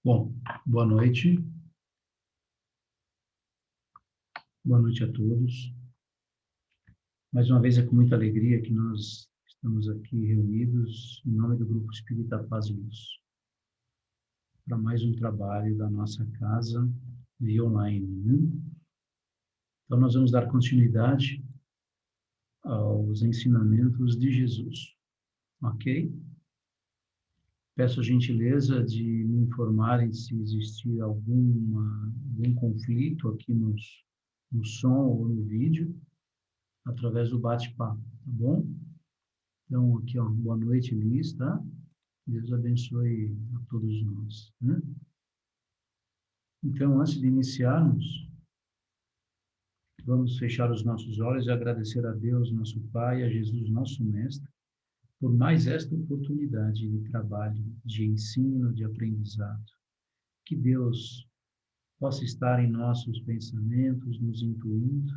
Bom, boa noite. Boa noite a todos. Mais uma vez é com muita alegria que nós estamos aqui reunidos em nome do Grupo Espírita Paz e Luz, para mais um trabalho da nossa casa via online, né? Então, nós vamos dar continuidade aos ensinamentos de Jesus, ok? Peço a gentileza de me informarem se existir algum conflito aqui no som ou no vídeo, através do bate-papo, tá bom? Então, aqui, ó, boa noite, Liz, tá? Deus abençoe a todos nós, né? Então, antes de iniciarmos, vamos fechar os nossos olhos e agradecer a Deus, nosso Pai, a Jesus, nosso Mestre, por mais esta oportunidade de trabalho, de ensino, de aprendizado. Que Deus possa estar em nossos pensamentos, nos intuindo,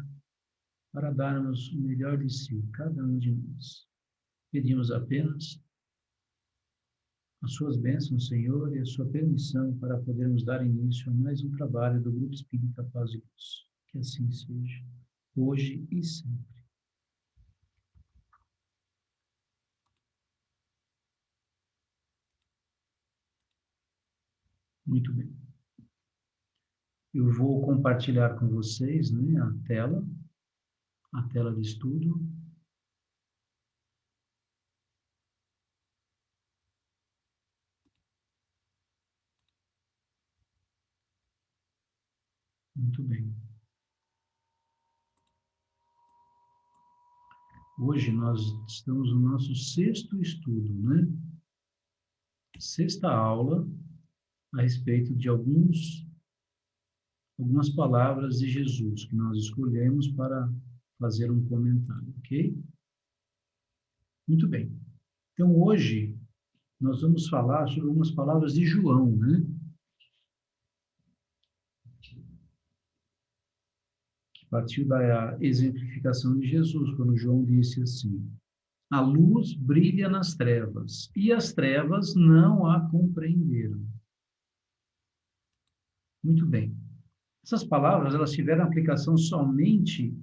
para darmos o melhor de si, cada um de nós. Pedimos apenas as suas bênçãos, Senhor, e a sua permissão para podermos dar início a mais um trabalho do Grupo Espírita Paz e Luz. Que assim seja, hoje e sempre. Muito bem. Eu vou compartilhar com vocês, né, a tela de estudo. Muito bem. Hoje nós estamos no nosso sexto estudo, né? Sexta aula a respeito de algumas palavras de Jesus que nós escolhemos para fazer um comentário, ok? Muito bem. Então, hoje, nós vamos falar sobre algumas palavras de João, né? Que partiu da exemplificação de Jesus, quando João disse assim: a luz brilha nas trevas, e as trevas não a compreenderam. Muito bem. Essas palavras, elas tiveram aplicação somente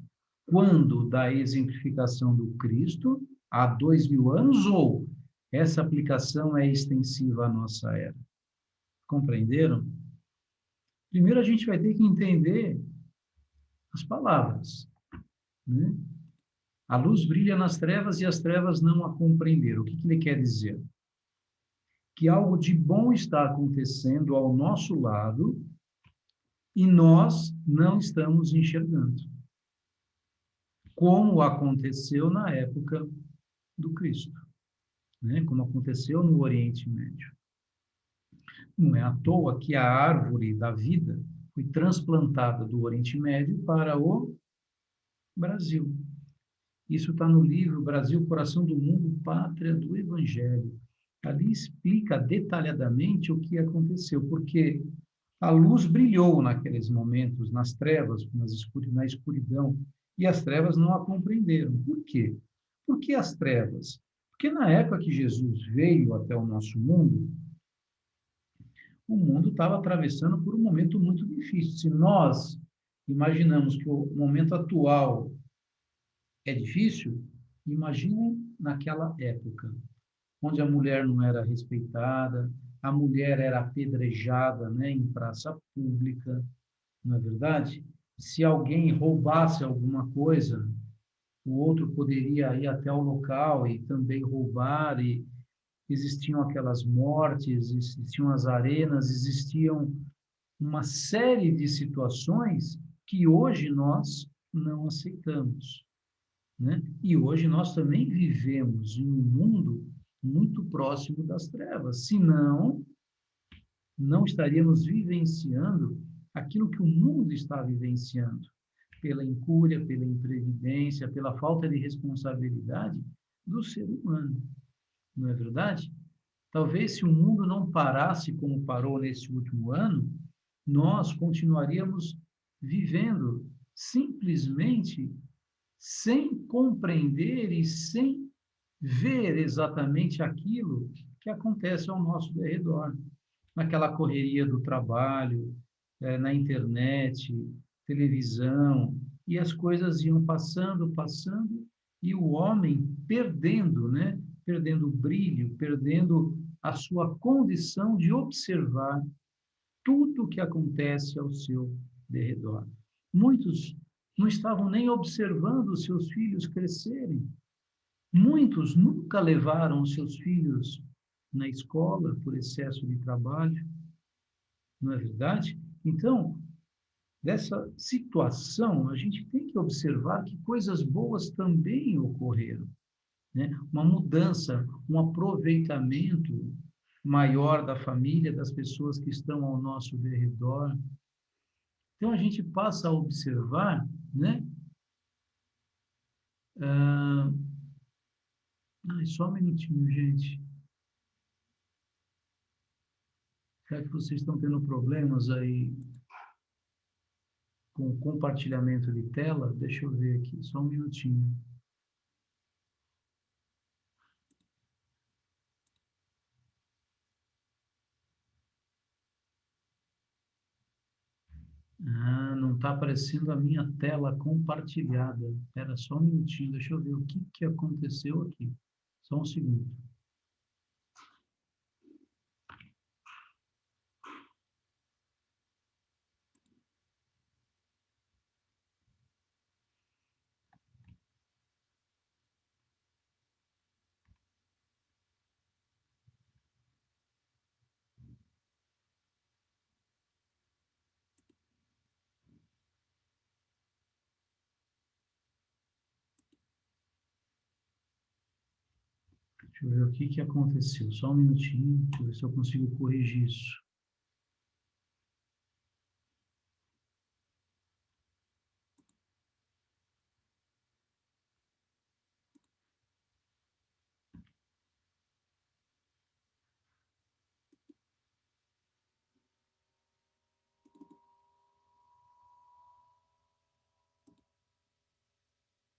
quando da exemplificação do Cristo, há 2000 anos, ou essa aplicação é extensiva à nossa era? Compreenderam? Primeiro a gente vai ter que entender as palavras, né? A luz brilha nas trevas e as trevas não a compreenderam. O que ele quer dizer? Que algo de bom está acontecendo ao nosso lado e nós não estamos enxergando, como aconteceu na época do Cristo, né? Como aconteceu no Oriente Médio. Não é à toa que a árvore da vida foi transplantada do Oriente Médio para o Brasil. Isso está no livro Brasil, Coração do Mundo, Pátria do Evangelho. Ali explica detalhadamente o que aconteceu, porque a luz brilhou naqueles momentos, nas trevas, na escuridão, e as trevas não a compreenderam. Por quê? Por que as trevas? Porque na época que Jesus veio até o nosso mundo, o mundo estava atravessando por um momento muito difícil. Se nós imaginamos que o momento atual é difícil, imaginem naquela época, onde a mulher não era respeitada, a mulher era apedrejada, né, em praça pública, não é verdade? Se alguém roubasse alguma coisa, o outro poderia ir até o local e também roubar, e existiam aquelas mortes, existiam as arenas, existiam uma série de situações que hoje nós não aceitamos, né? E hoje nós também vivemos em um mundo muito próximo das trevas, senão não estaríamos vivenciando aquilo que o mundo está vivenciando, pela incúria, pela imprevidência, pela falta de responsabilidade do ser humano, não é verdade? Talvez se o mundo não parasse como parou nesse último ano, nós continuaríamos vivendo simplesmente sem compreender e sem ver exatamente aquilo que acontece ao nosso redor. naquela correria do trabalho, na internet, televisão, e as coisas iam passando, passando, e o homem perdendo, né? Perdendo o brilho, perdendo a sua condição de observar tudo o que acontece ao seu derredor. Muitos não estavam nem observando os seus filhos crescerem. Muitos nunca levaram os seus filhos na escola por excesso de trabalho, não é verdade? Então, dessa situação, a gente tem que observar que coisas boas também ocorreram, né? Uma mudança, um aproveitamento maior da família, das pessoas que estão ao nosso derredor. Então, a gente passa a observar, né? Só um minutinho, gente. Será que vocês estão tendo problemas aí com o compartilhamento de tela? Deixa eu ver aqui, só um minutinho. Não está aparecendo a minha tela compartilhada. Espera só um minutinho, deixa eu ver o que aconteceu aqui. Só um segundo. Deixa eu ver o que aconteceu. Só um minutinho, deixa eu ver se eu consigo corrigir isso.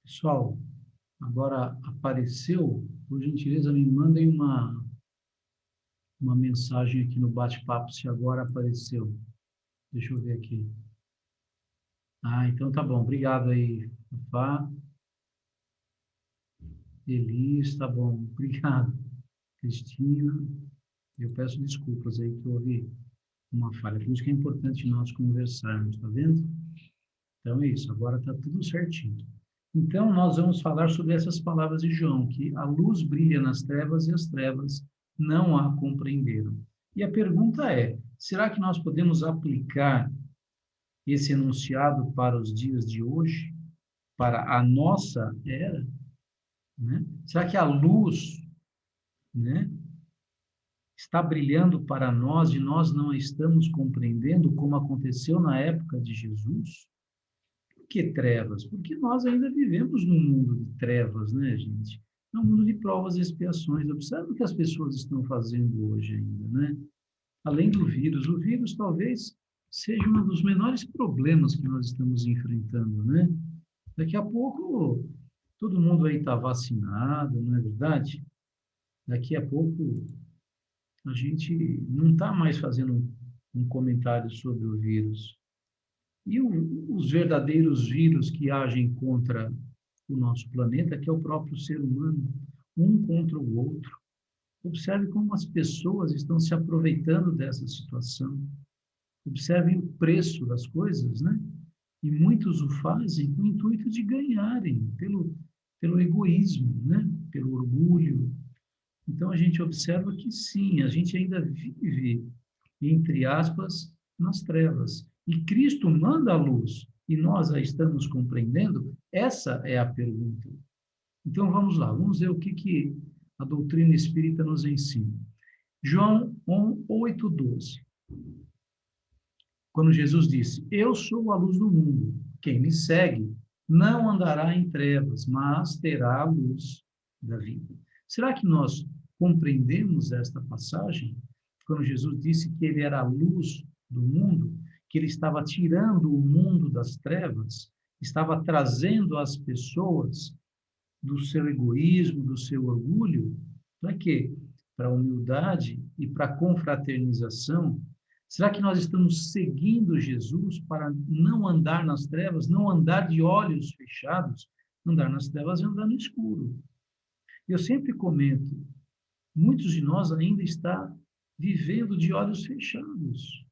Pessoal, agora apareceu, por gentileza, me mandem uma mensagem aqui no bate-papo se agora apareceu. Deixa eu ver aqui. Então tá bom. Obrigado aí, Fafá. Elis, tá bom. Obrigado. Cristina, eu peço desculpas aí que houve uma falha. Por isso que é importante nós conversarmos, tá vendo? Então é isso, agora está tudo certinho. Então, nós vamos falar sobre essas palavras de João, que a luz brilha nas trevas e as trevas não a compreenderam. E a pergunta é, será que nós podemos aplicar esse enunciado para os dias de hoje, para a nossa era? Né? Será que a luz, né, está brilhando para nós e nós não a estamos compreendendo, como aconteceu na época de Jesus? Por que trevas? Porque nós ainda vivemos num mundo de trevas, né, gente? É um mundo de provas e expiações. Observe o que as pessoas estão fazendo hoje ainda, né? Além do vírus, o vírus talvez seja um dos menores problemas que nós estamos enfrentando, né? Daqui a pouco todo mundo aí está vacinado, não é verdade? Daqui a pouco a gente não está mais fazendo um comentário sobre o vírus. E os verdadeiros vírus que agem contra o nosso planeta, que é o próprio ser humano, um contra o outro. Observe como as pessoas estão se aproveitando dessa situação. Observem o preço das coisas, né? E muitos o fazem com o intuito de ganharem, pelo egoísmo, né? Pelo orgulho. Então, a gente observa que sim, a gente ainda vive, entre aspas, nas trevas. E Cristo manda a luz, e nós a estamos compreendendo? Essa é a pergunta. Então, vamos lá, vamos ver o que a doutrina espírita nos ensina. João 8,12. Quando Jesus disse, eu sou a luz do mundo, quem me segue não andará em trevas, mas terá a luz da vida. Será que nós compreendemos esta passagem? Quando Jesus disse que ele era a luz do mundo, que ele estava tirando o mundo das trevas, estava trazendo as pessoas do seu egoísmo, do seu orgulho, para quê? Para a humildade e para a confraternização? Será que nós estamos seguindo Jesus para não andar nas trevas, não andar de olhos fechados? Andar nas trevas é andar no escuro. Eu sempre comento, muitos de nós ainda está vivendo de olhos fechados,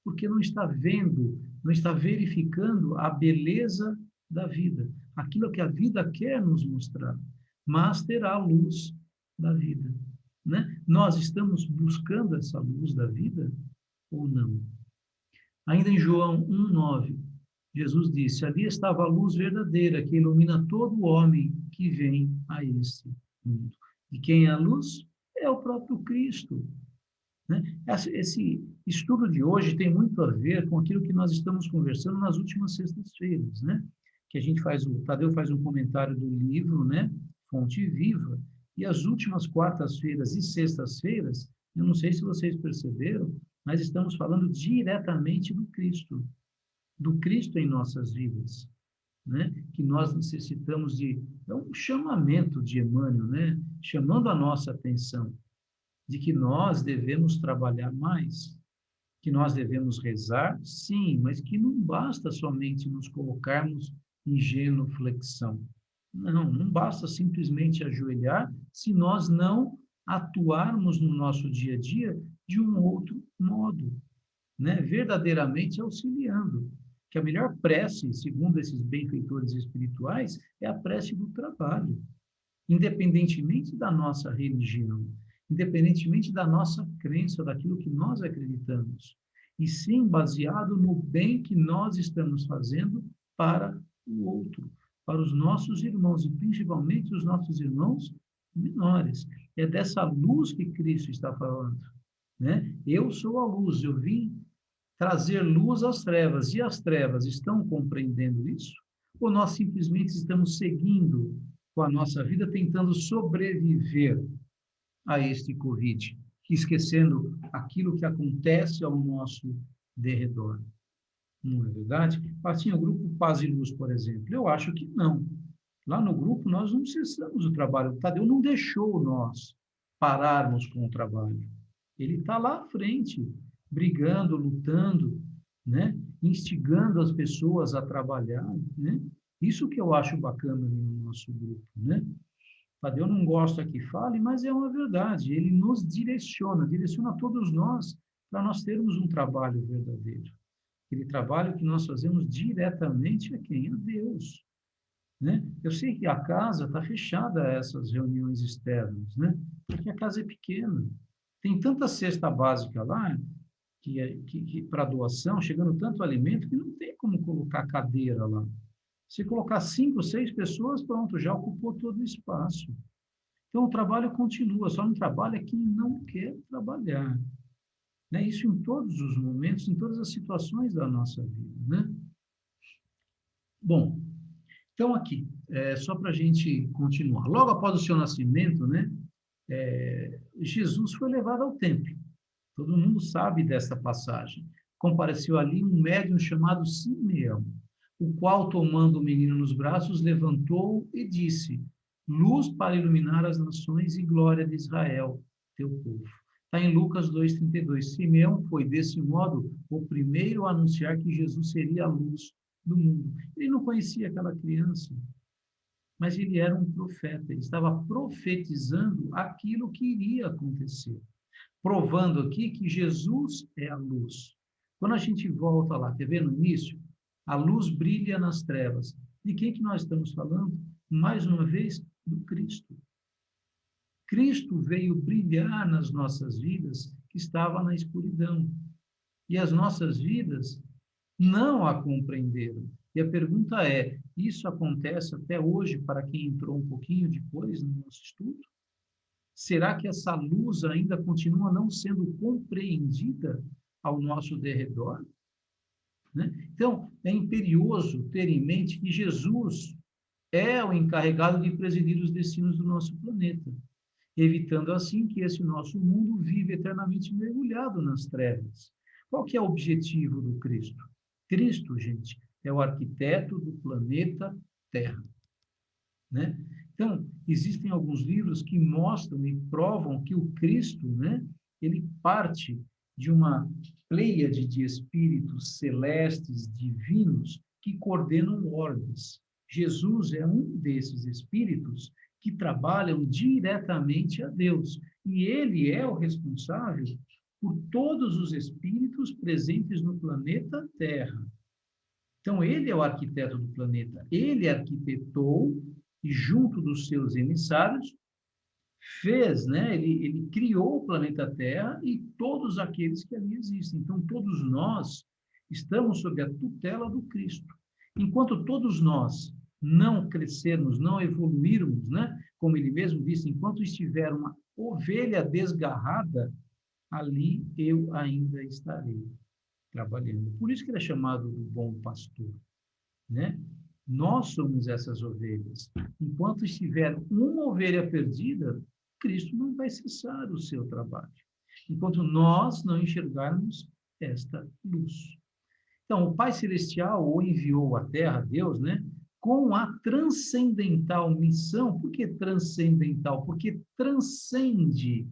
porque não está vendo, não está verificando a beleza da vida, aquilo que a vida quer nos mostrar, mas terá a luz da vida, né? Nós estamos buscando essa luz da vida ou não? Ainda em João 1:9, Jesus disse: ali estava a luz verdadeira que ilumina todo homem que vem a esse mundo. E quem é a luz? É o próprio Cristo, né? Esse estudo de hoje tem muito a ver com aquilo que nós estamos conversando nas últimas sextas-feiras, né? Que a gente o Tadeu faz um comentário do livro, né? Fonte Viva, e as últimas quartas-feiras e sextas-feiras, eu não sei se vocês perceberam, mas estamos falando diretamente do Cristo em nossas vidas, né? Que nós necessitamos é um chamamento de Emmanuel, né? Chamando a nossa atenção de que nós devemos trabalhar mais, que nós devemos rezar, sim, mas que não basta somente nos colocarmos em genuflexão. Não basta simplesmente ajoelhar se nós não atuarmos no nosso dia a dia de um outro modo, né? Verdadeiramente auxiliando. Que a melhor prece, segundo esses benfeitores espirituais, é a prece do trabalho, independentemente da nossa religião, independentemente da nossa crença, daquilo que nós acreditamos, e sim baseado no bem que nós estamos fazendo para o outro, para os nossos irmãos, e principalmente os nossos irmãos menores. É dessa luz que Cristo está falando, né? Eu sou a luz, eu vim trazer luz às trevas, e as trevas estão compreendendo isso? Ou nós simplesmente estamos seguindo com a nossa vida, tentando sobreviver a este Covid, esquecendo aquilo que acontece ao nosso derredor? Não é verdade? Assim, o grupo Paz e Luz, por exemplo, eu acho que não. Lá no grupo, nós não cessamos o trabalho. O Tadeu não deixou nós pararmos com o trabalho. Ele está lá à frente, brigando, lutando, né? Instigando as pessoas a trabalhar, né? Isso que eu acho bacana no nosso grupo, né? Tadeu não gosta que fale, mas é uma verdade. Ele nos direciona todos nós para nós termos um trabalho verdadeiro. Aquele trabalho que nós fazemos diretamente a quem? A Deus, né? Eu sei que a casa está fechada a essas reuniões externas, né? Porque a casa é pequena. Tem tanta cesta básica lá que para doação, chegando tanto alimento, que não tem como colocar cadeira lá. Se colocar 5, 6 pessoas, pronto, já ocupou todo o espaço. Então, o trabalho continua, só não trabalha quem não quer trabalhar, né? Isso em todos os momentos, em todas as situações da nossa vida, né? Bom, então aqui, só para a gente continuar. Logo após o seu nascimento, né, Jesus foi levado ao templo. Todo mundo sabe dessa passagem. Compareceu ali um médium chamado Simeão, o qual, tomando o menino nos braços, levantou e disse: luz para iluminar as nações e glória de Israel, teu povo. Está em Lucas 2,32. Simeão foi, desse modo, o primeiro a anunciar que Jesus seria a luz do mundo. Ele não conhecia aquela criança, mas ele era um profeta. Ele estava profetizando aquilo que iria acontecer, provando aqui que Jesus é a luz. Quando a gente volta lá, quer ver no início? A luz brilha nas trevas. De quem que nós estamos falando? Mais uma vez, do Cristo. Cristo veio brilhar nas nossas vidas, que estava na escuridão. E as nossas vidas não a compreenderam. E a pergunta é: isso acontece até hoje para quem entrou um pouquinho depois no nosso estudo? Será que essa luz ainda continua não sendo compreendida ao nosso derredor? Né? Então, é imperioso ter em mente que Jesus é o encarregado de presidir os destinos do nosso planeta, evitando assim que esse nosso mundo vive eternamente mergulhado nas trevas. Qual que é o objetivo do Cristo? Cristo, gente, é o arquiteto do planeta Terra, né? Então, existem alguns livros que mostram e provam que o Cristo, né, ele parte de uma pleiade de espíritos celestes, divinos, que coordenam orbes. Jesus é um desses espíritos que trabalham diretamente a Deus. E ele é o responsável por todos os espíritos presentes no planeta Terra. Então, ele é o arquiteto do planeta. Ele arquitetou e, junto dos seus emissários, fez, né? Ele criou o planeta Terra e todos aqueles que ali existem. Então, todos nós estamos sob a tutela do Cristo. Enquanto todos nós não crescermos, não evoluirmos, né? Como ele mesmo disse, enquanto estiver uma ovelha desgarrada, ali eu ainda estarei trabalhando. Por isso que ele é chamado o bom pastor, né? Nós somos essas ovelhas. Enquanto estiver uma ovelha perdida, Cristo não vai cessar o seu trabalho. Enquanto nós não enxergarmos esta luz. Então, o Pai Celestial o enviou à Terra, Deus, né? Com a transcendental missão. Por que transcendental? Porque transcende,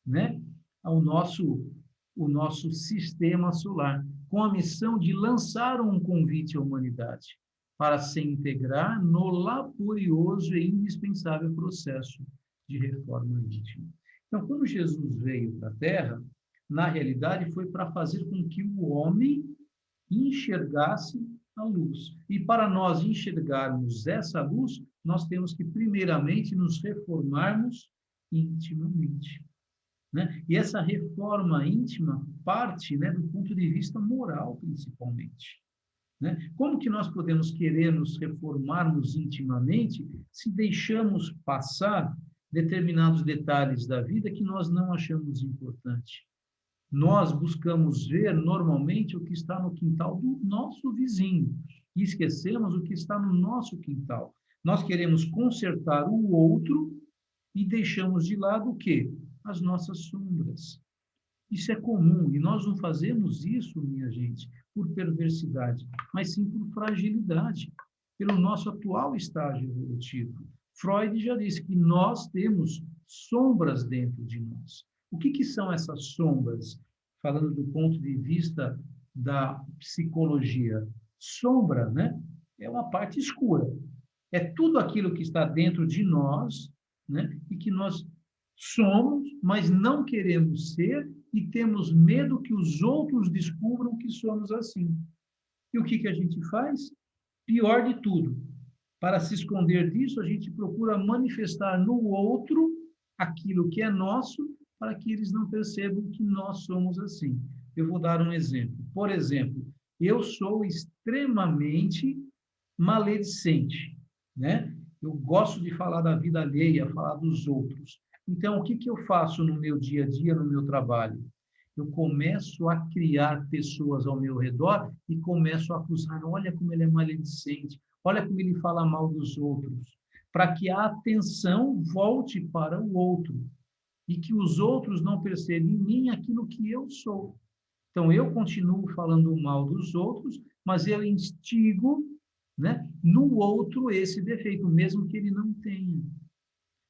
né? O nosso sistema solar, com a missão de lançar um convite à humanidade para se integrar no laborioso e indispensável processo de reforma íntima. Então, quando Jesus veio para a Terra, na realidade foi para fazer com que o homem enxergasse a luz. E para nós enxergarmos essa luz, nós temos que primeiramente nos reformarmos intimamente. Né? E essa reforma íntima parte, né, do ponto de vista moral, principalmente. Né? Como que nós podemos querer nos reformarmos intimamente se deixamos passar determinados detalhes da vida que nós não achamos importante? Nós buscamos ver normalmente o que está no quintal do nosso vizinho e esquecemos o que está no nosso quintal. Nós queremos consertar o outro e deixamos de lado o quê? As nossas sombras. Isso é comum e nós não fazemos isso, minha gente, por perversidade, mas sim por fragilidade, pelo nosso atual estágio evolutivo. Freud já disse que nós temos sombras dentro de nós. O que são essas sombras? Falando do ponto de vista da psicologia, sombra, né, é uma parte escura. É tudo aquilo que está dentro de nós, né, e que nós somos, mas não queremos ser e temos medo que os outros descubram que somos assim. E o que a gente faz? Pior de tudo, para se esconder disso, a gente procura manifestar no outro aquilo que é nosso, para que eles não percebam que nós somos assim. Eu vou dar um exemplo. Por exemplo, eu sou extremamente maledicente, né? Eu gosto de falar da vida alheia, falar dos outros. Então, o que eu faço no meu dia a dia, no meu trabalho? Eu começo a criar pessoas ao meu redor e começo a acusar, olha como ele é maledicente, olha como ele fala mal dos outros, para que a atenção volte para o outro e que os outros não percebam em mim aquilo que eu sou. Então, eu continuo falando mal dos outros, mas eu instigo, né, no outro esse defeito, mesmo que ele não tenha,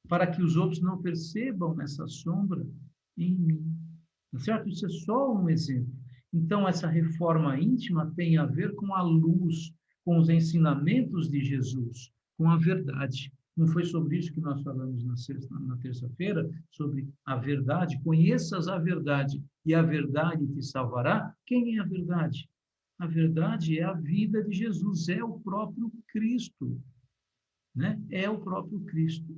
para que os outros não percebam essa sombra em mim. Tá certo? Isso é só um exemplo. Então, essa reforma íntima tem a ver com a luz, com os ensinamentos de Jesus, com a verdade. Não foi sobre isso que nós falamos na terça-feira, sobre a verdade? Conheças a verdade e a verdade te salvará. Quem é a verdade? A verdade é a vida de Jesus, é o próprio Cristo, né? É o próprio Cristo.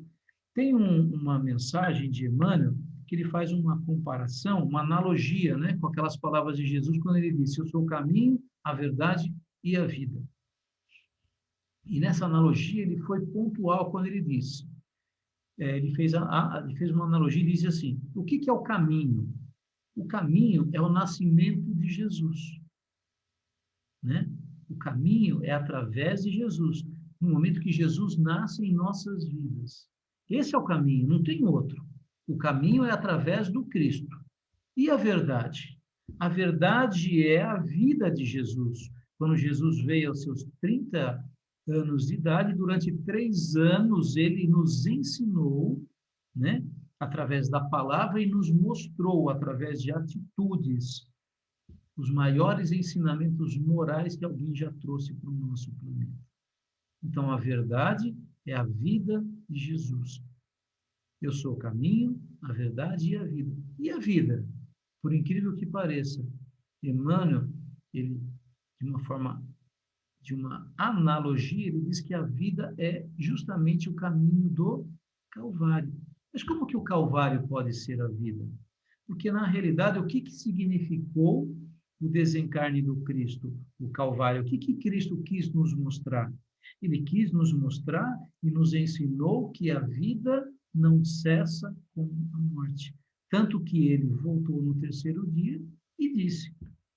Tem uma mensagem de Emmanuel que ele faz uma comparação, uma analogia, né, com aquelas palavras de Jesus quando ele disse: eu sou o caminho, a verdade e a vida. E nessa analogia ele foi pontual quando ele disse, ele fez uma analogia e disse assim: o que é o caminho? O caminho é o nascimento de Jesus, né? O caminho é através de Jesus, no momento que Jesus nasce em nossas vidas. Esse é o caminho, não tem outro. O caminho é através do Cristo. E a verdade? A verdade é a vida de Jesus. Quando Jesus veio aos seus 30 anos de idade, durante 3 anos ele nos ensinou, né, através da palavra e nos mostrou, através de atitudes, os maiores ensinamentos morais que alguém já trouxe para o nosso planeta. Então, a verdade é a vida de Jesus. Eu sou o caminho, a verdade e a vida. E a vida, por incrível que pareça, Emmanuel, ele, de uma analogia, ele diz que a vida é justamente o caminho do Calvário. Mas como que o Calvário pode ser a vida? Porque, na realidade, o que significou o desencarne do Cristo, o Calvário? O que Cristo quis nos mostrar? Ele quis nos mostrar e nos ensinou que a vida não cessa com a morte. Tanto que ele voltou no terceiro dia e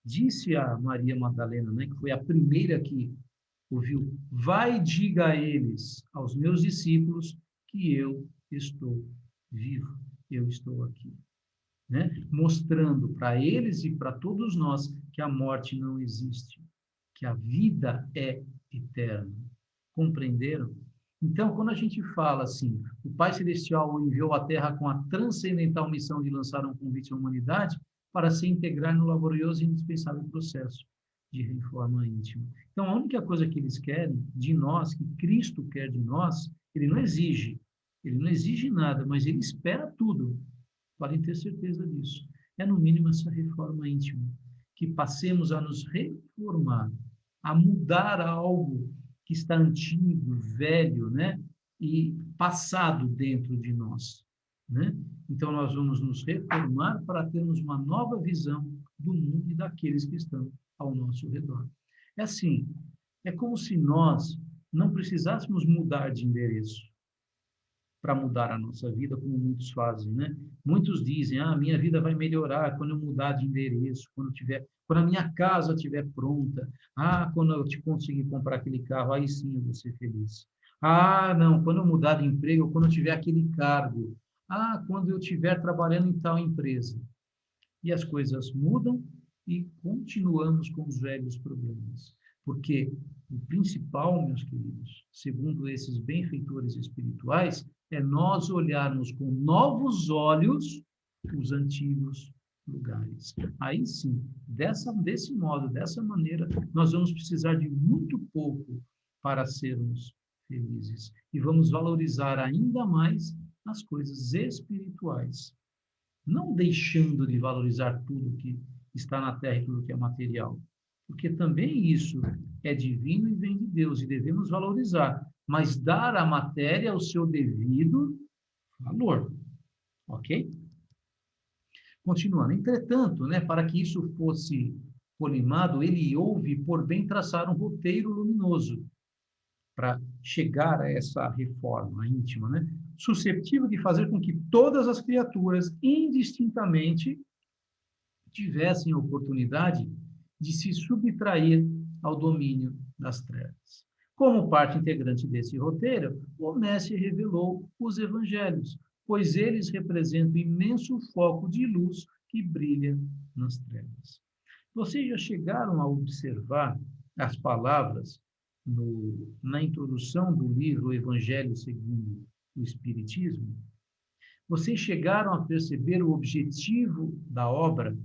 disse a Maria Madalena, né, que foi a primeira que ouviu, vai e diga a eles, aos meus discípulos, que eu estou vivo, eu estou aqui. Né? Mostrando para eles e para todos nós que a morte não existe, que a vida é eterna. Compreenderam? Então, quando a gente fala assim, o Pai Celestial o enviou à Terra com a transcendental missão de lançar um convite à humanidade para se integrar no laborioso e indispensável processo de reforma íntima. Então, a única coisa que eles querem de nós, que Cristo quer de nós, ele não exige nada, mas ele espera tudo. Podem ter certeza disso. É, no mínimo, essa reforma íntima. Que passemos a nos reformar, a mudar algo que está antigo, velho, né? E passado dentro de nós, né? Então, nós vamos nos reformar para termos uma nova visão do mundo e daqueles que estão ao nosso redor. É assim, é como se nós não precisássemos mudar de endereço para mudar a nossa vida, como muitos fazem, né? Muitos dizem, minha vida vai melhorar quando eu mudar de endereço, quando a minha casa estiver pronta, quando eu te conseguir comprar aquele carro, aí sim eu vou ser feliz. Não, quando eu mudar de emprego, quando eu tiver aquele cargo, quando eu estiver trabalhando em tal empresa. E as coisas mudam e continuamos com os velhos problemas. Porque o principal, meus queridos, segundo esses benfeitores espirituais, é nós olharmos com novos olhos os antigos lugares. Aí sim, desse modo, dessa maneira, nós vamos precisar de muito pouco para sermos felizes. E vamos valorizar ainda mais as coisas espirituais, não deixando de valorizar tudo que está na terra e tudo que é material, porque também isso é divino e vem de Deus e devemos valorizar, mas dar à matéria o seu devido valor, ok? Continuando, entretanto, né, para que isso fosse polimado, ele houve por bem traçar um roteiro luminoso para chegar a essa reforma íntima, né? Suscetível de fazer com que todas as criaturas, indistintamente, tivessem a oportunidade de se subtrair ao domínio das trevas. Como parte integrante desse roteiro, o Mestre revelou os evangelhos, pois eles representam o imenso foco de luz que brilha nas trevas. Vocês já chegaram a observar as palavras na introdução do livro Evangelho segundo o Espiritismo? Vocês chegaram a perceber o objetivo da obra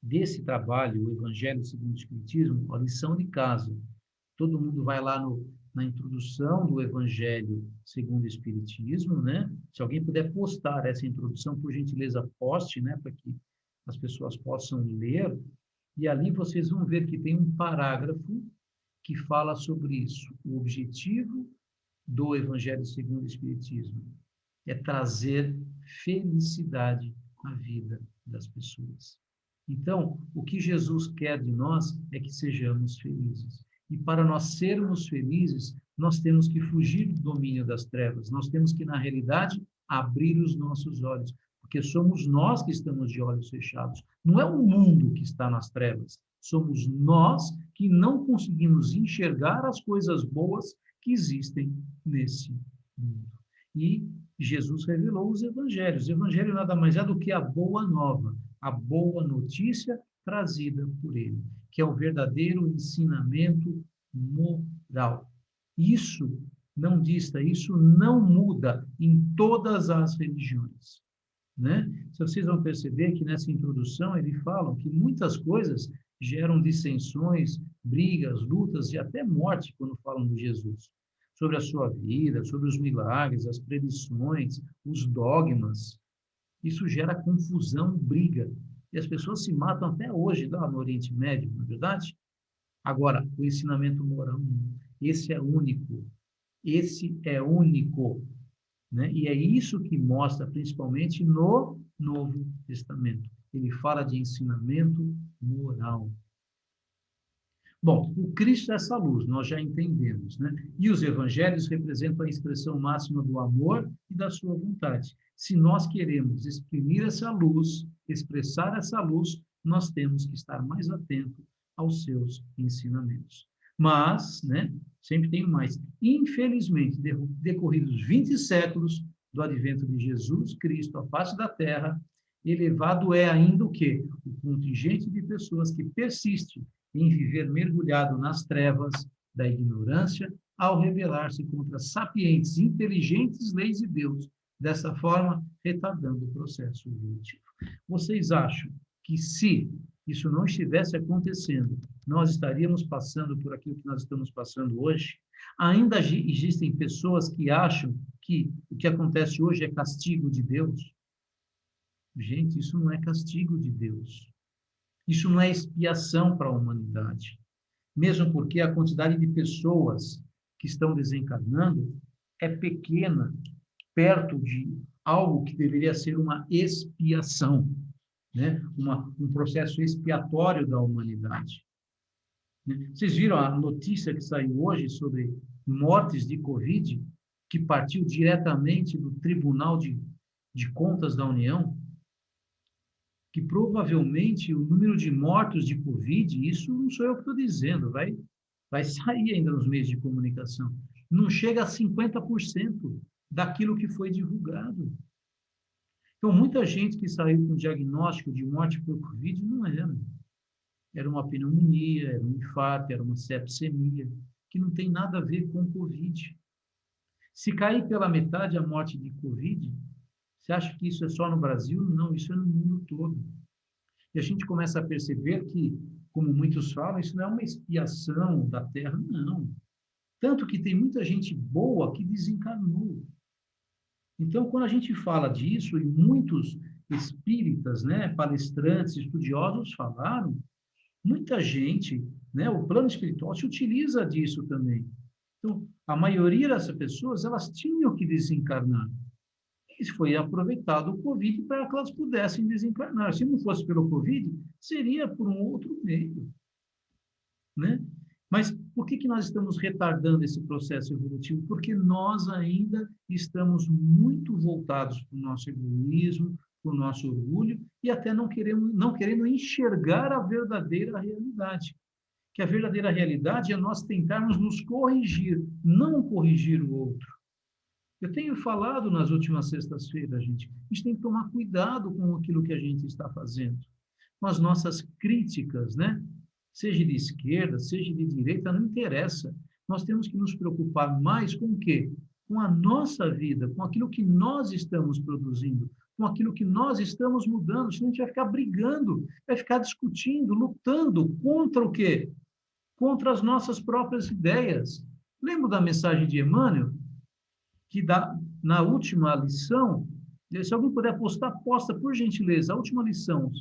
desse trabalho, o Evangelho segundo o Espiritismo, a lição de casa? Todo mundo vai lá na introdução do Evangelho segundo o Espiritismo, né? Se alguém puder postar essa introdução, por gentileza, poste, né? Para que as pessoas possam ler. E ali vocês vão ver que tem um parágrafo que fala sobre isso. O objetivo do Evangelho segundo o Espiritismo é trazer felicidade à vida das pessoas. Então, o que Jesus quer de nós é que sejamos felizes. E para nós sermos felizes, nós temos que fugir do domínio das trevas. Nós temos que, na realidade, abrir os nossos olhos, porque somos nós que estamos de olhos fechados. Não é o mundo que está nas trevas. Somos nós que não conseguimos enxergar as coisas boas que existem nesse mundo. E Jesus revelou os evangelhos. O evangelho nada mais é do que a boa nova, a boa notícia trazida por ele, que é o verdadeiro ensinamento moral. Isso não dista, isso não muda em todas as religiões, né? Se vocês vão perceber que nessa introdução ele fala que muitas coisas geram dissensões, brigas, lutas e até morte quando falam de Jesus. Sobre a sua vida, sobre os milagres, as predições, os dogmas. Isso gera confusão, briga. E as pessoas se matam até hoje lá no Oriente Médio, não é verdade? Agora, o ensinamento moral, esse é único. Esse é único, né? E é isso que mostra principalmente no Novo Testamento. Ele fala de ensinamento moral. Bom, o Cristo é essa luz, nós já entendemos, né? E os evangelhos representam a expressão máxima do amor e da sua vontade. Se nós queremos exprimir essa luz, expressar essa luz, nós temos que estar mais atentos aos seus ensinamentos. Mas, né, sempre tem mais. Infelizmente, decorridos 20 séculos do advento de Jesus Cristo à face da terra, elevado é ainda o quê? O contingente de pessoas que persiste em viver mergulhado nas trevas da ignorância, ao rebelar-se contra sapientes, inteligentes leis de Deus, dessa forma, retardando o processo evolutivo. Vocês acham que se isso não estivesse acontecendo, nós estaríamos passando por aquilo que nós estamos passando hoje? Ainda existem pessoas que acham que o que acontece hoje é castigo de Deus? Gente, isso não é castigo de Deus. Isso não é expiação para a humanidade. Mesmo porque a quantidade de pessoas que estão desencarnando é pequena, perto de algo que deveria ser uma expiação, né? Um processo expiatório da humanidade. Vocês viram a notícia que saiu hoje sobre mortes de Covid, que partiu diretamente do Tribunal de Contas da União? Que provavelmente o número de mortos de Covid, isso não sou eu que estou dizendo, vai sair ainda nos meios de comunicação, não chega a 50% daquilo que foi divulgado. Então, muita gente que saiu com diagnóstico de morte por Covid não era. Era uma pneumonia, era um infarto, era uma sepsemia, que não tem nada a ver com Covid. Se cair pela metade a morte de Covid, você acha que isso é só no Brasil? Não, isso é no mundo todo. E a gente começa a perceber que, como muitos falam, isso não é uma expiação da Terra, não. Tanto que tem muita gente boa que desencarnou. Então, quando a gente fala disso, e muitos espíritas, né, palestrantes, estudiosos falaram, muita gente, né, o plano espiritual se utiliza disso também. Então, a maioria dessas pessoas, elas tinham que desencarnar. E foi aproveitado o Covid para que elas pudessem desencarnar. Se não fosse pelo Covid, seria por um outro meio, né? Mas por que nós estamos retardando esse processo evolutivo? Porque nós ainda estamos muito voltados para o nosso egoísmo, para o nosso orgulho, e até não querendo enxergar a verdadeira realidade. Que a verdadeira realidade é nós tentarmos nos corrigir, não corrigir o outro. Eu tenho falado nas últimas sextas-feiras, gente, a gente tem que tomar cuidado com aquilo que a gente está fazendo, com as nossas críticas, né? Seja de esquerda, seja de direita, não interessa. Nós temos que nos preocupar mais com o quê? Com a nossa vida, com aquilo que nós estamos produzindo, com aquilo que nós estamos mudando, senão a gente vai ficar brigando, vai ficar discutindo, lutando contra o quê? Contra as nossas próprias ideias. Lembra da mensagem de Emmanuel? Que dá na última lição, se alguém puder postar, posta, por gentileza, a última lição,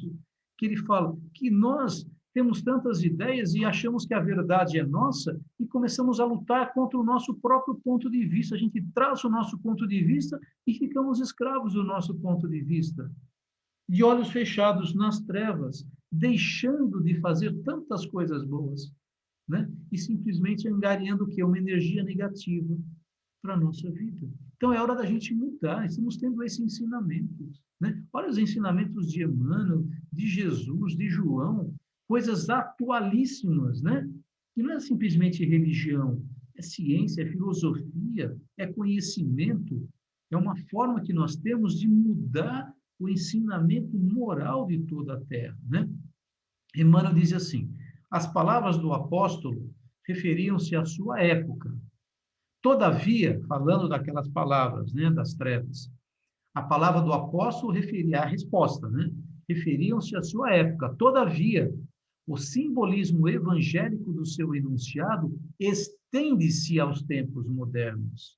que ele fala que nós temos tantas ideias e achamos que a verdade é nossa e começamos a lutar contra o nosso próprio ponto de vista. A gente traça o nosso ponto de vista e ficamos escravos do nosso ponto de vista. De olhos fechados nas trevas, deixando de fazer tantas coisas boas, né? E simplesmente angariando o quê? Uma energia negativa para a nossa vida. Então, é hora da gente mudar. Estamos tendo esse ensinamento, né? Olha os ensinamentos de Emmanuel, de Jesus, de João, coisas atualíssimas, né? E não é simplesmente religião, é ciência, é filosofia, é conhecimento, é uma forma que nós temos de mudar o ensinamento moral de toda a Terra, né? Emmanuel diz assim, as palavras do apóstolo referiam-se à sua época, Todavia, falando daquelas palavras, né, das trevas, a palavra do apóstolo referia à resposta, né? Referiam-se à sua época. Todavia, o simbolismo evangélico do seu enunciado estende-se aos tempos modernos,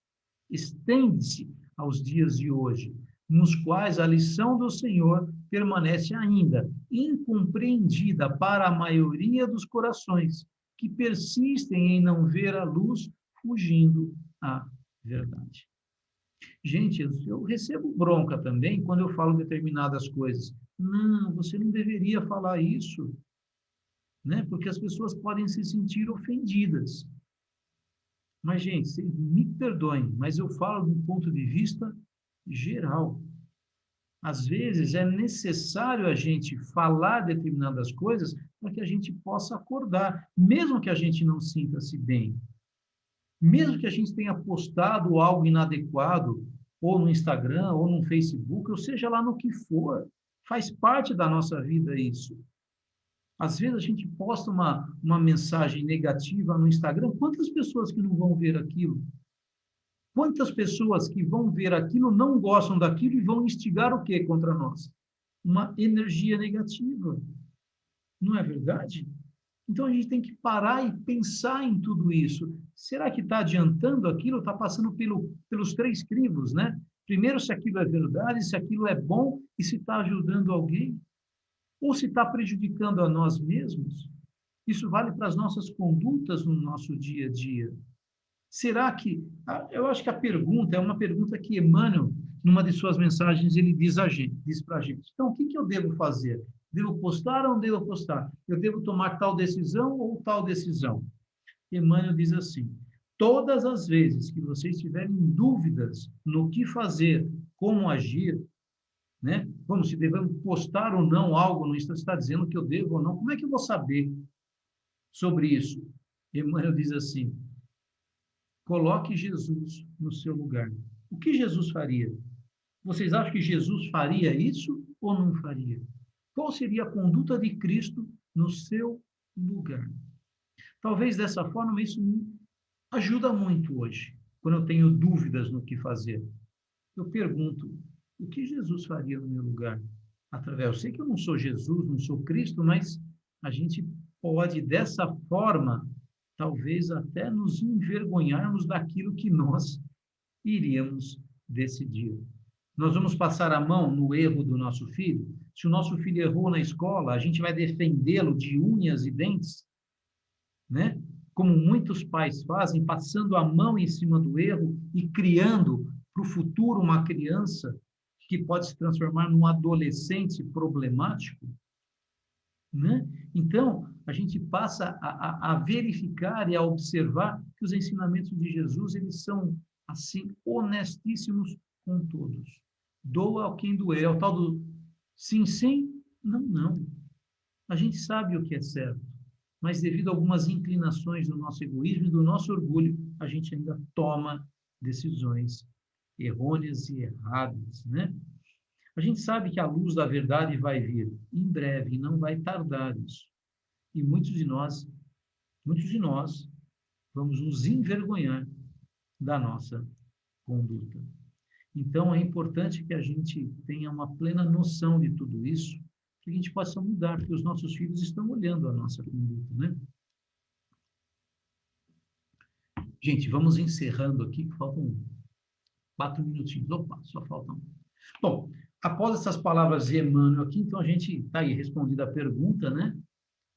estende-se aos dias de hoje, nos quais a lição do Senhor permanece ainda incompreendida para a maioria dos corações, que persistem em não ver a luz, fugindo à verdade. Gente, eu recebo bronca também quando eu falo determinadas coisas. Não, você não deveria falar isso, né? Porque as pessoas podem se sentir ofendidas. Mas, gente, vocês me perdoem, mas eu falo de um ponto de vista geral. Às vezes é necessário a gente falar determinadas coisas para que a gente possa acordar, mesmo que a gente não sinta-se bem. Mesmo que a gente tenha postado algo inadequado, ou no Instagram, ou no Facebook, ou seja lá no que for, faz parte da nossa vida isso. Às vezes a gente posta uma mensagem negativa no Instagram, quantas pessoas que não vão ver aquilo? Quantas pessoas que vão ver aquilo não gostam daquilo e vão instigar o quê contra nós? Uma energia negativa. Não é verdade? Então a gente tem que parar e pensar em tudo isso. Será que está adiantando aquilo? Está passando pelos três crivos, né? Primeiro, se aquilo é verdade, se aquilo é bom e se está ajudando alguém, ou se está prejudicando a nós mesmos. Isso vale para as nossas condutas no nosso dia a dia. Será que... Eu acho que a pergunta é uma pergunta que Emmanuel, numa de suas mensagens, ele diz para a gente. Então, o que eu devo fazer? Devo postar ou não devo postar? Eu devo tomar tal decisão ou tal decisão? Emmanuel diz assim, todas as vezes que vocês tiverem dúvidas no que fazer, como agir, né? Vamos, se devemos postar ou não algo no Instagram, está dizendo que eu devo ou não, como é que eu vou saber sobre isso? Emmanuel diz assim, coloque Jesus no seu lugar. O que Jesus faria? Vocês acham que Jesus faria isso ou não faria? Qual seria a conduta de Cristo no seu lugar? Talvez dessa forma isso me ajuda muito hoje, quando eu tenho dúvidas no que fazer. Eu pergunto, o que Jesus faria no meu lugar? Através, eu sei que eu não sou Jesus, não sou Cristo, mas a gente pode, dessa forma, talvez até nos envergonharmos daquilo que nós iríamos decidir. Nós vamos passar a mão no erro do nosso filho? Se o nosso filho errou na escola, a gente vai defendê-lo de unhas e dentes, né? Como muitos pais fazem, passando a mão em cima do erro e criando para o futuro uma criança que pode se transformar num adolescente problemático, né? Então, a gente passa a verificar e a observar que os ensinamentos de Jesus, eles são, assim, honestíssimos com todos. Doa ao quem doer, é o tal do sim, sim, não, não. A gente sabe o que é certo, mas devido a algumas inclinações do nosso egoísmo e do nosso orgulho, a gente ainda toma decisões errôneas e erradas, né? A gente sabe que a luz da verdade vai vir em breve, e não vai tardar isso. E muitos de nós, vamos nos envergonhar da nossa conduta. Então, é importante que a gente tenha uma plena noção de tudo isso, que a gente possa mudar, porque os nossos filhos estão olhando a nossa conduta, né? Gente, vamos encerrando aqui, que faltam 4 minutinhos. Opa, só faltam. Bom, após essas palavras de Emmanuel aqui, então a gente está aí respondida a pergunta, né?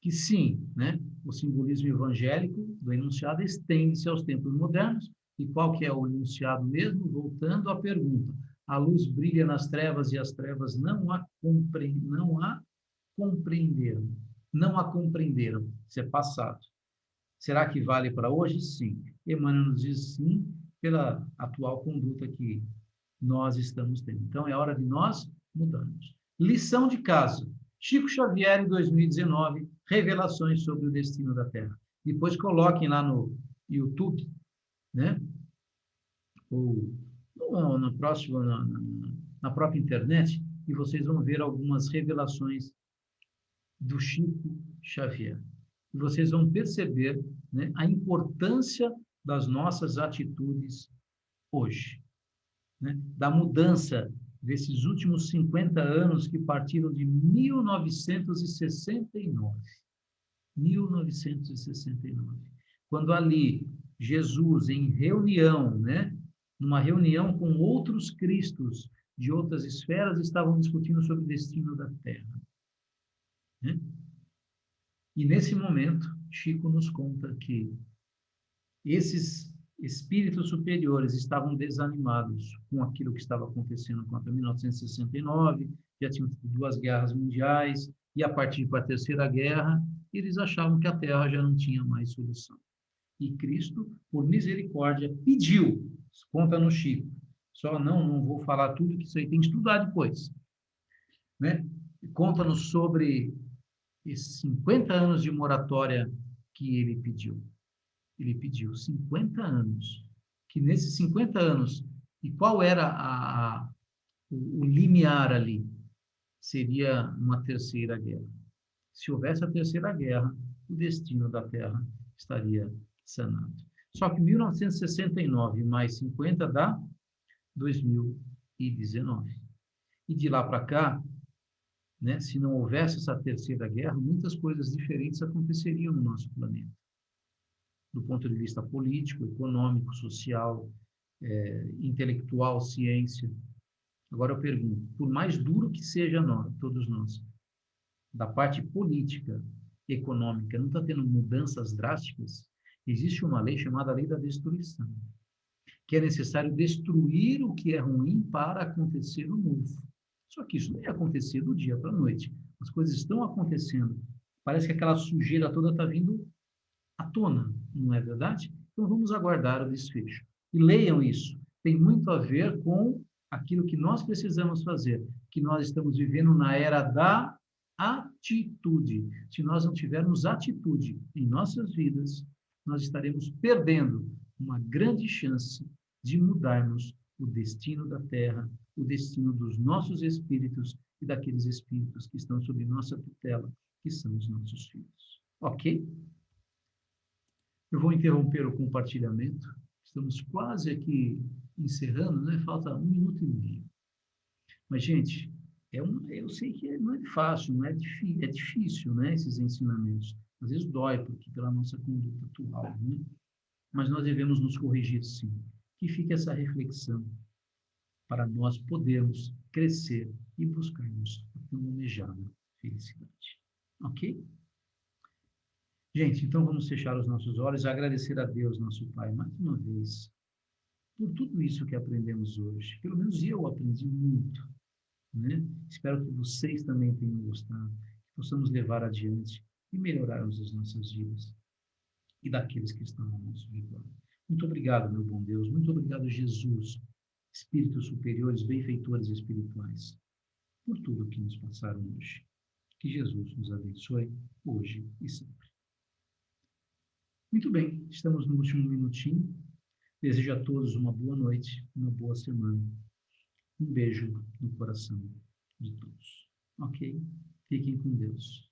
Que sim, né? O simbolismo evangélico do enunciado estende-se aos tempos modernos. E qual que é o enunciado mesmo? Voltando à pergunta. A luz brilha nas trevas e as trevas não a compreenderam. Não a compreenderam. Isso é passado. Será que vale para hoje? Sim. Emmanuel nos diz sim, pela atual conduta que nós estamos tendo. Então, é hora de nós mudarmos. Lição de casa. Chico Xavier, em 2019, Revelações sobre o Destino da Terra. Depois coloquem lá no YouTube, né? Ou no próximo, na própria internet, e vocês vão ver algumas revelações do Chico Xavier. E vocês vão perceber, né, a importância das nossas atitudes hoje, né? Da mudança desses últimos 50 anos que partiram de 1969. 1969. Quando ali Jesus, em reunião, né? Numa reunião com outros cristos de outras esferas, estavam discutindo sobre o destino da Terra, né? E nesse momento, Chico nos conta que esses espíritos superiores estavam desanimados com aquilo que estava acontecendo contra 1969, já tinham tido 2 guerras mundiais, e a partir para a Terceira Guerra, eles achavam que a Terra já não tinha mais solução. E Cristo, por misericórdia, pediu, conta no Chico, só não vou falar tudo, que isso aí tem que estudar depois, né? Conta-nos sobre esses 50 anos de moratória que ele pediu. Ele pediu 50 anos. Que nesses 50 anos, e qual era o limiar ali? Seria uma terceira guerra. Se houvesse a terceira guerra, o destino da Terra estaria sanado. Só que 1969 mais 50 dá 2019. E de lá para cá, né, se não houvesse essa terceira guerra, muitas coisas diferentes aconteceriam no nosso planeta. Do ponto de vista político, econômico, social, intelectual, ciência. Agora eu pergunto, por mais duro que seja nós, todos nós, da parte política, econômica, não está tendo mudanças drásticas? Existe uma lei chamada Lei da Destruição, que é necessário destruir o que é ruim para acontecer o novo. Só que isso não ia acontecer do dia para a noite. As coisas estão acontecendo. Parece que aquela sujeira toda está vindo à tona, não é verdade? Então vamos aguardar o desfecho. E leiam isso. Tem muito a ver com aquilo que nós precisamos fazer, que nós estamos vivendo na era da atitude. Se nós não tivermos atitude em nossas vidas, nós estaremos perdendo uma grande chance de mudarmos o destino da Terra, o destino dos nossos espíritos e daqueles espíritos que estão sob nossa tutela, que são os nossos filhos. Ok? Eu vou interromper o compartilhamento. Estamos quase aqui encerrando, né? Falta 1 minuto e meio. Mas, gente, eu sei que não é fácil, não é, é difícil, né? Esses ensinamentos. Às vezes dói, porque pela nossa conduta atual, né? Mas nós devemos nos corrigir, sim. Que fique essa reflexão para nós podermos crescer e buscarmos a tão almejada felicidade. Ok? Gente, então vamos fechar os nossos olhos e agradecer a Deus, nosso Pai, mais uma vez, por tudo isso que aprendemos hoje. Pelo menos eu aprendi muito, né? Espero que vocês também tenham gostado, que possamos levar adiante e melhorarmos as nossas vidas e daqueles que estão ao nosso redor. Muito obrigado, meu bom Deus. Muito obrigado, Jesus, espíritos superiores, benfeitores espirituais, por tudo que nos passaram hoje. Que Jesus nos abençoe hoje e sempre. Muito bem, estamos no último minutinho. Desejo a todos uma boa noite, uma boa semana. Um beijo no coração de todos. Ok? Fiquem com Deus.